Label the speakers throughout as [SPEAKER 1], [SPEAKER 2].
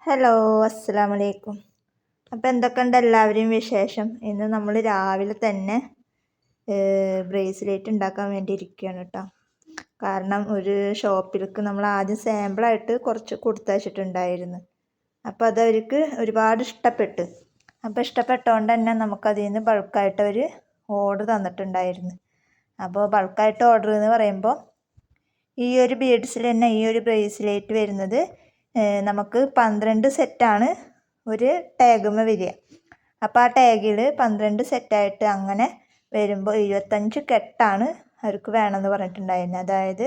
[SPEAKER 1] Hello, അസ്സലാമു അലൈക്കും. അപ്പോൾ എന്തൊക്കെയുണ്ട് എല്ലാവരെയും വിശേഷം? ഇന്ന് നമ്മൾ രാവിലെ തന്നെ ബ്രേസ്ലെറ്റ് ഉണ്ടാക്കാൻ വേണ്ടി ഇരിക്കുകയാണ് കേട്ടോ. കാരണം ഒരു ഷോപ്പിലേക്ക് നമ്മൾ ആദ്യം സാമ്പിളായിട്ട് കുറച്ച് കൊടുത്തയച്ചിട്ടുണ്ടായിരുന്നു. അപ്പോൾ അതവർക്ക് ഒരുപാട് ഇഷ്ടപ്പെട്ടു. അപ്പോൾ ഇഷ്ടപ്പെട്ടതുകൊണ്ട് തന്നെ നമുക്കതിൽ നിന്ന് ബൾക്കായിട്ട് അവർ ഓർഡർ തന്നിട്ടുണ്ടായിരുന്നു. അപ്പോൾ ബൾക്കായിട്ട് ഓർഡർ എന്ന് പറയുമ്പോൾ ഈ ഒരു ബീഡ്സിൽ തന്നെ ഈ ഒരു ബ്രേസ്ലെറ്റ് വരുന്നത് നമുക്ക് 12 സെറ്റാണ് ഒരു ടാഗുമ്മ വരിക. അപ്പോൾ ആ ടാഗിൽ 12 സെറ്റായിട്ട് അങ്ങനെ വരുമ്പോൾ 25 കെട്ടാണ് അവർക്ക് വേണമെന്ന് പറഞ്ഞിട്ടുണ്ടായിരുന്നത്. അതായത്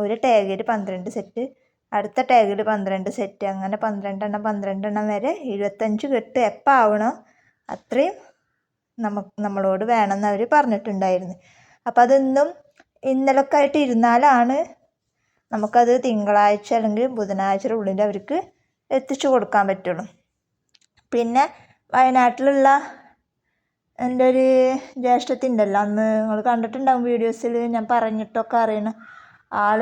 [SPEAKER 1] ഒരു ടാഗിൽ 12 സെറ്റ്, അടുത്ത ടാഗിൽ 12 സെറ്റ്, അങ്ങനെ 12 എണ്ണം വരെ 25 കെട്ട് എപ്പോൾ ആവണോ അത്രയും നമ്മളോട് വേണമെന്ന് അവർ പറഞ്ഞിട്ടുണ്ടായിരുന്നു. അപ്പോൾ അതൊന്നും ഇന്നലൊക്കെ ആയിട്ട് ഇരുന്നാലാണ് നമുക്കത് തിങ്കളാഴ്ച അല്ലെങ്കിൽ ബുധനാഴ്ചയുടെ ഉള്ളിൽ അവർക്ക് എത്തിച്ചു കൊടുക്കാൻ പറ്റുള്ളൂ. പിന്നെ വയനാട്ടിലുള്ള എൻ്റെ ഒരു ജ്യേഷ്ഠത്തി ഉണ്ടല്ലോ, അന്ന് നിങ്ങൾ കണ്ടിട്ടുണ്ടാകും വീഡിയോസിൽ ഞാൻ പറഞ്ഞിട്ടൊക്കെ അറിയണ ആൾ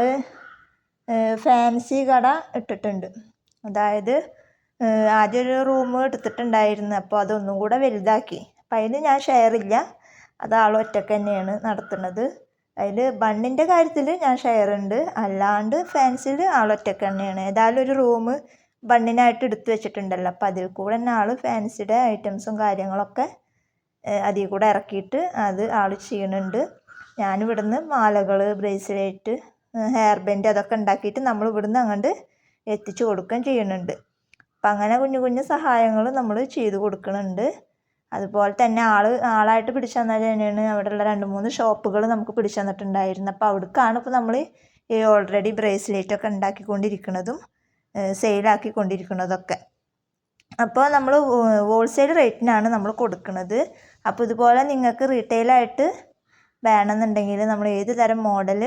[SPEAKER 1] ഫാൻസി കട ഇട്ടിട്ടുണ്ട്. അതായത് ആദ്യം ഒരു റൂം എടുത്തിട്ടുണ്ടായിരുന്നു, അപ്പോൾ അതൊന്നും കൂടെ വലുതാക്കി. അപ്പം അതിൽ ഞാൻ ഷെയർ ഇല്ല, അത് ആൾ ഒറ്റയ്ക്ക് തന്നെയാണ് നടത്തുന്നത്. അതിൽ ബണ്ണിൻ്റെ കാര്യത്തിൽ ഞാൻ ഷെയർ ഉണ്ട്, അല്ലാണ്ട് ഫാൻസിൽ ആളൊറ്റയ്ക്ക് തന്നെയാണ്. ഏതായാലും ഒരു റൂം ബണ്ണിനായിട്ട് എടുത്തു വെച്ചിട്ടുണ്ടല്ലോ, അപ്പോൾ അതിൽ കൂടെ തന്നെ ആൾ ഫാൻസിയുടെ ഐറ്റംസും കാര്യങ്ങളൊക്കെ അതിൽ കൂടെ ഇറക്കിയിട്ട് അത് ആൾ ചെയ്യുന്നുണ്ട്. ഞാനിവിടുന്ന് മാലകൾ, ബ്രേസ്ലെറ്റ്, ഹെയർ ബാൻഡ് അതൊക്കെ ഉണ്ടാക്കിയിട്ട് നമ്മൾ ഇവിടുന്ന് അങ്ങോട്ട് എത്തിച്ചു കൊടുക്കുകയും ചെയ്യുന്നുണ്ട്. അപ്പം അങ്ങനെ കുഞ്ഞു കുഞ്ഞു സഹായങ്ങൾ നമ്മൾ ചെയ്ത് കൊടുക്കുന്നുണ്ട്. അതുപോലെ തന്നെ ആളായിട്ട് പിടിച്ചു തന്നാൽ തന്നെയാണ് അവിടെയുള്ള 2-3 ഷോപ്പുകൾ നമുക്ക് പിടിച്ചു തന്നിട്ടുണ്ടായിരുന്നു. അപ്പോൾ അവിടേക്കാണ് ഇപ്പോൾ നമ്മൾ ഈ ഓൾറെഡി ബ്രേസ്ലെറ്റൊക്കെ ഉണ്ടാക്കിക്കൊണ്ടിരിക്കുന്നതും സെയിലാക്കിക്കൊണ്ടിരിക്കുന്നതൊക്കെ. അപ്പോൾ നമ്മൾ ഹോൾസെയിൽ റേറ്റിനാണ് നമ്മൾ കൊടുക്കുന്നത്. അപ്പോൾ ഇതുപോലെ നിങ്ങൾക്ക് റീറ്റെയിലായിട്ട് വേണമെന്നുണ്ടെങ്കിൽ നമ്മൾ ഏത് തരം മോഡൽ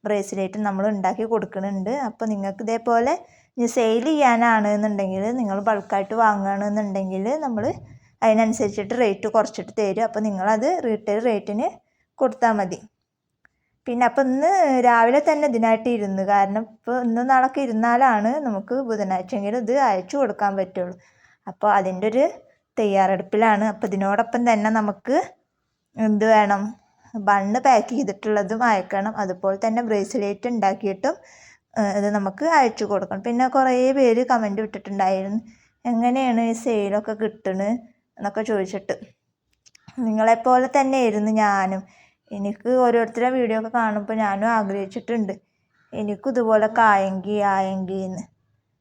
[SPEAKER 1] ബ്രേസ്ലെറ്റ് നമ്മൾ ഉണ്ടാക്കി കൊടുക്കുന്നുണ്ട്. അപ്പോൾ നിങ്ങൾക്ക് ഇതേപോലെ സെയിൽ ചെയ്യാനാണ് എന്നുണ്ടെങ്കിൽ, നിങ്ങൾ ബൾക്കായിട്ട് വാങ്ങുകയാണെന്നുണ്ടെങ്കിൽ നമ്മൾ അതിനനുസരിച്ചിട്ട് റേറ്റ് കുറച്ചിട്ട് തരും. അപ്പോൾ നിങ്ങളത് റീറ്റെയിൽ റേറ്റിന് കൊടുത്താൽ മതി. പിന്നെ അപ്പോൾ ഇന്ന് രാവിലെ തന്നെ ഇതിനായിട്ട് ഇരുന്ന്, കാരണം ഇപ്പോൾ ഇന്നും നാളൊക്കെ ഇരുന്നാലാണ് നമുക്ക് ബുധനാഴ്ചയെങ്കിലും ഇത് അയച്ചു കൊടുക്കാൻ പറ്റുള്ളൂ. അപ്പോൾ അതിൻ്റെ ഒരു തയ്യാറെടുപ്പിലാണ്. അപ്പോൾ ഇതിനോടൊപ്പം തന്നെ നമുക്ക് എന്ത് വേണം, ബണ്ണ് പാക്ക് ചെയ്തിട്ടുള്ളതും അയക്കണം. അതുപോലെ തന്നെ ബ്രേസ്ലെറ്റ് ഉണ്ടാക്കിയിട്ടും ഇത് നമുക്ക് അയച്ചു കൊടുക്കണം. പിന്നെ കുറേ പേര് കമൻറ്റ് വിട്ടിട്ടുണ്ടായിരുന്നു, എങ്ങനെയാണ് ഈ സെയിലൊക്കെ കിട്ടുന്നത് എന്നൊക്കെ ചോദിച്ചിട്ട്. നിങ്ങളെപ്പോലെ തന്നെയായിരുന്നു ഞാനും. എനിക്ക് ഓരോരുത്തരുടെ വീഡിയോ ഒക്കെ കാണുമ്പോൾ ഞാനും ആഗ്രഹിച്ചിട്ടുണ്ട് എനിക്കും ഇതുപോലൊക്കെ ആയെങ്കിൽ എന്ന്.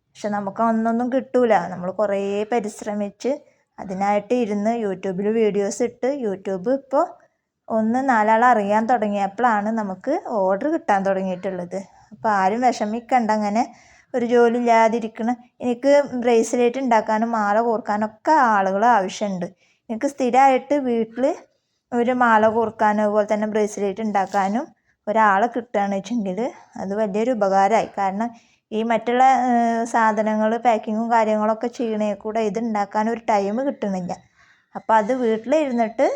[SPEAKER 1] പക്ഷെ നമുക്ക് ഒന്നൊന്നും കിട്ടൂല. നമ്മൾ കുറേ പരിശ്രമിച്ച് അതിനായിട്ട് ഇരുന്ന് യൂട്യൂബിൽ വീഡിയോസ് ഇട്ട്, യൂട്യൂബ് ഇപ്പോൾ 4 ആൾ അറിയാൻ തുടങ്ങിയപ്പോഴാണ് നമുക്ക് ഓർഡർ കിട്ടാൻ തുടങ്ങിയിട്ടുള്ളത്. അപ്പോൾ ആരും വിഷമിക്കണ്ട, അങ്ങനെ ഒരു ജോലി ഇല്ലാതിരിക്കണം. എനിക്ക് ബ്രേസ്ലെറ്റ് ഉണ്ടാക്കാനും മാല കോർക്കാനൊക്കെ ആളുകൾ ആവശ്യമുണ്ട്. എനിക്ക് സ്ഥിരമായിട്ട് വീട്ടിൽ ഒരു മാല കോർക്കാനും അതുപോലെ തന്നെ ബ്രേസ്ലെറ്റ് ഉണ്ടാക്കാനും ഒരാളെ കിട്ടുകയാണെന്ന് വെച്ചെങ്കിൽ അത് വലിയൊരു ഉപകാരമായി. കാരണം ഈ മറ്റുള്ള സാധനങ്ങൾ പാക്കിങ്ങും കാര്യങ്ങളൊക്കെ ചെയ്യണേ കൂടെ ഇത് ഉണ്ടാക്കാൻ ഒരു ടൈം കിട്ടണില്ല. അപ്പോൾ അത് വീട്ടിലിരുന്നിട്ട്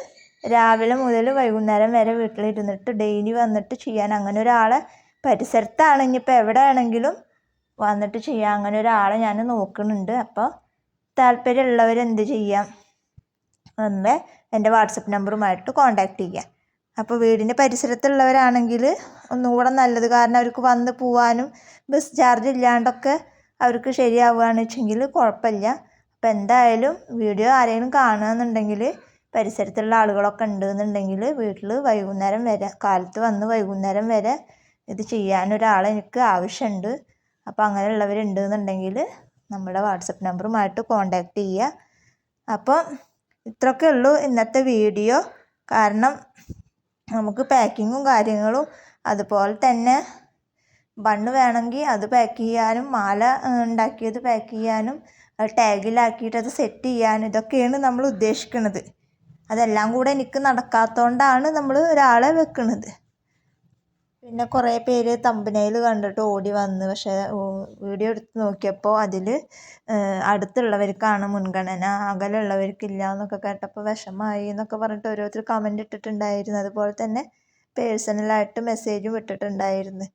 [SPEAKER 1] രാവിലെ മുതൽ വൈകുന്നേരം വരെ വീട്ടിലിരുന്നിട്ട് ഡെയിലി വന്നിട്ട് ചെയ്യാൻ അങ്ങനെ ഒരാളെ പരിസരത്താണ്, ഇനിയിപ്പോൾ എവിടെ ആണെങ്കിലും വന്നിട്ട് ചെയ്യാം, അങ്ങനെ ഒരാളെ ഞാൻ നോക്കുന്നുണ്ട്. അപ്പോൾ താല്പര്യമുള്ളവർ എന്ത് ചെയ്യാം, ഒന്ന് എൻ്റെ വാട്സപ്പ് നമ്പറുമായിട്ട് കോൺടാക്റ്റ് ചെയ്യാം. അപ്പോൾ വീടിൻ്റെ പരിസരത്തുള്ളവരാണെങ്കിൽ ഒന്നുകൂടെ നല്ലത്, കാരണം അവർക്ക് വന്ന് പോവാനും ബസ് ചാർജ് ഇല്ലാണ്ടൊക്കെ അവർക്ക് ശരിയാവുകയാണെന്ന് വെച്ചെങ്കിൽ കുഴപ്പമില്ല. അപ്പോൾ എന്തായാലും വീഡിയോ ആരെങ്കിലും കാണുകയെന്നുണ്ടെങ്കിൽ പരിസരത്തുള്ള ആളുകളൊക്കെ ഉണ്ടെന്നുണ്ടെങ്കിൽ വീട്ടിൽ വൈകുന്നേരം വരെ, കാലത്ത് വന്ന് വൈകുന്നേരം വരെ ഇത് ചെയ്യാനൊരാളെ എനിക്ക് ആവശ്യമുണ്ട്. അപ്പോൾ അങ്ങനെയുള്ളവരുണ്ടെന്നുണ്ടെങ്കിൽ നമ്മുടെ വാട്സപ്പ് നമ്പറുമായിട്ട് കോൺടാക്റ്റ് ചെയ്യുക. അപ്പോൾ ഇത്രയൊക്കെ ഉള്ളൂ ഇന്നത്തെ വീഡിയോ. കാരണം നമുക്ക് പാക്കിങ്ങും കാര്യങ്ങളും അതുപോലെ തന്നെ ബണ്ണ് വേണമെങ്കിൽ അത് പാക്ക് ചെയ്യാനും, മാല ഉണ്ടാക്കിയത് പാക്ക് ചെയ്യാനും, അത് ടാഗിലാക്കിയിട്ട് അത് സെറ്റ് ചെയ്യാനും, ഇതൊക്കെയാണ് നമ്മൾ ഉദ്ദേശിക്കുന്നത്. അതെല്ലാം കൂടെ എനിക്ക് നടക്കാത്തതുകൊണ്ടാണ് നമ്മൾ ഒരാളെ വെക്കുന്നത്. പിന്നെ കുറേ പേര് തമ്പനയിൽ കണ്ടിട്ട് ഓടി വന്ന്, പക്ഷേ വീഡിയോ എടുത്ത് നോക്കിയപ്പോൾ അതിൽ അടുത്തുള്ളവർക്കാണ് മുൻഗണന, അകലുള്ളവർക്കില്ല എന്നൊക്കെ കേട്ടപ്പോൾ വിഷമമായി എന്നൊക്കെ പറഞ്ഞിട്ട് ഓരോരുത്തർ കമൻറ്റ് ഇട്ടിട്ടുണ്ടായിരുന്നു. അതുപോലെ തന്നെ പേഴ്സണലായിട്ട് മെസ്സേജും ഇട്ടിട്ടുണ്ടായിരുന്നു.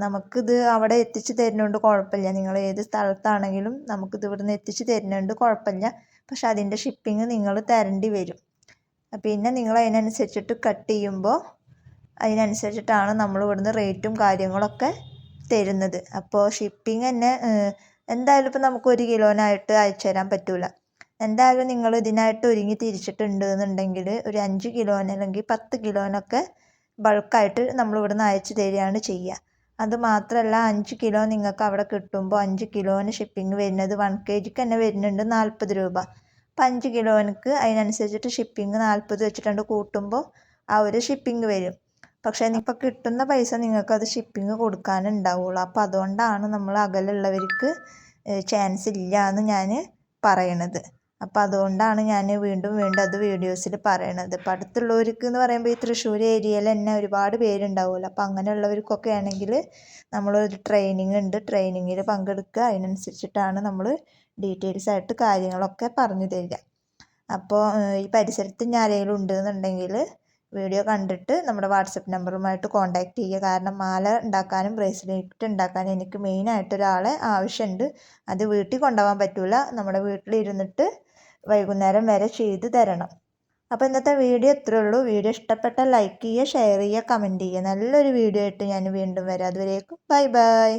[SPEAKER 1] നമുക്കിത് അവിടെ എത്തിച്ച് തരുന്നതുകൊണ്ട് കുഴപ്പമില്ല. നിങ്ങൾ ഏത് സ്ഥലത്താണെങ്കിലും നമുക്കിത് ഇവിടുന്ന് എത്തിച്ച് തരുന്നതുകൊണ്ട് കുഴപ്പമില്ല. പക്ഷെ അതിൻ്റെ ഷിപ്പിംഗ് നിങ്ങൾ തരേണ്ടി വരും. പിന്നെ നിങ്ങൾ അതിനനുസരിച്ചിട്ട് കട്ട് ചെയ്യുമ്പോൾ അതിനനുസരിച്ചിട്ടാണ് നമ്മൾ ഇവിടുന്ന് റേറ്റും കാര്യങ്ങളൊക്കെ തരുന്നത്. അപ്പോൾ ഷിപ്പിംഗ് തന്നെ എന്തായാലും ഇപ്പോൾ നമുക്ക് 1 കിലോനായിട്ട് അയച്ചു തരാൻ പറ്റില്ല. എന്തായാലും നിങ്ങൾ ഇതിനായിട്ട് ഒരുങ്ങി തിരിച്ചിട്ടുണ്ട് എന്നുണ്ടെങ്കിൽ ഒരു 5 കിലോന് അല്ലെങ്കിൽ 10 കിലോനൊക്കെ ബൾക്കായിട്ട് നമ്മൾ ഇവിടുന്ന് അയച്ചു തരികയാണ് ചെയ്യുക. അത് മാത്രമല്ല 5 കിലോ നിങ്ങൾക്ക് അവിടെ കിട്ടുമ്പോൾ 5 കിലോന് ഷിപ്പിംഗ് വരുന്നത് 1 kgക്ക് തന്നെ വരുന്നുണ്ട് 40 രൂപ. അപ്പം 5 കിലോനിക്ക് അതിനനുസരിച്ചിട്ട് ഷിപ്പിംഗ് 40 വെച്ചിട്ടുണ്ട് കൂട്ടുമ്പോൾ ആ ഒരു ഷിപ്പിംഗ് വരും. പക്ഷേ ഇപ്പോൾ കിട്ടുന്ന പൈസ നിങ്ങൾക്കത് ഷിപ്പിംഗ് കൊടുക്കാനുണ്ടാവുള്ളൂ. അപ്പോൾ അതുകൊണ്ടാണ് നമ്മൾ അകലുള്ളവർക്ക് ചാൻസ് ഇല്ല എന്ന് ഞാൻ പറയണത്. അപ്പോൾ അതുകൊണ്ടാണ് ഞാൻ വീണ്ടും അത് വീഡിയോസിൽ പറയണത്. അപ്പോൾ അടുത്തുള്ളവർക്ക് എന്ന് പറയുമ്പോൾ ഈ തൃശ്ശൂർ ഏരിയയിൽ തന്നെ ഒരുപാട് പേരുണ്ടാവുമല്ലോ. അപ്പോൾ അങ്ങനെയുള്ളവർക്കൊക്കെ ആണെങ്കിൽ നമ്മളൊരു ട്രെയിനിങ് ഉണ്ട്, ട്രെയിനിങ്ങിൽ പങ്കെടുക്കുക. അതിനനുസരിച്ചിട്ടാണ് നമ്മൾ ഡീറ്റെയിൽസ് ആയിട്ട് കാര്യങ്ങളൊക്കെ പറഞ്ഞു തരിക. അപ്പോൾ ഈ പരിസരത്ത് ഇനി ആരെങ്കിലും ഉണ്ടെന്നുണ്ടെങ്കിൽ വീഡിയോ കണ്ടിട്ട് നമ്മുടെ വാട്സപ്പ് നമ്പറുമായിട്ട് കോൺടാക്റ്റ് ചെയ്യുക. കാരണം മാല ഉണ്ടാക്കാനും ബ്രേസ്ലെറ്റ് ഉണ്ടാക്കാനും എനിക്ക് മെയിനായിട്ട് ഒരാളെ ആവശ്യമുണ്ട്. അത് വീട്ടിൽ കൊണ്ടുപോകാൻ പറ്റില്ല, നമ്മുടെ വീട്ടിലിരുന്നിട്ട് വൈകുന്നേരം വരെ ചെയ്ത് തരണം. അപ്പോൾ ഇന്നത്തെ വീഡിയോ ഇത്രയേ ഉള്ളൂ. വീഡിയോ ഇഷ്ടപ്പെട്ടാൽ ലൈക്ക് ചെയ്യുക, ഷെയർ ചെയ്യുക, കമൻറ്റ് ചെയ്യുക. നല്ലൊരു വീഡിയോ ആയിട്ട് ഞാൻ വീണ്ടും വരാം. അതുവരേക്കും ബൈ ബൈ.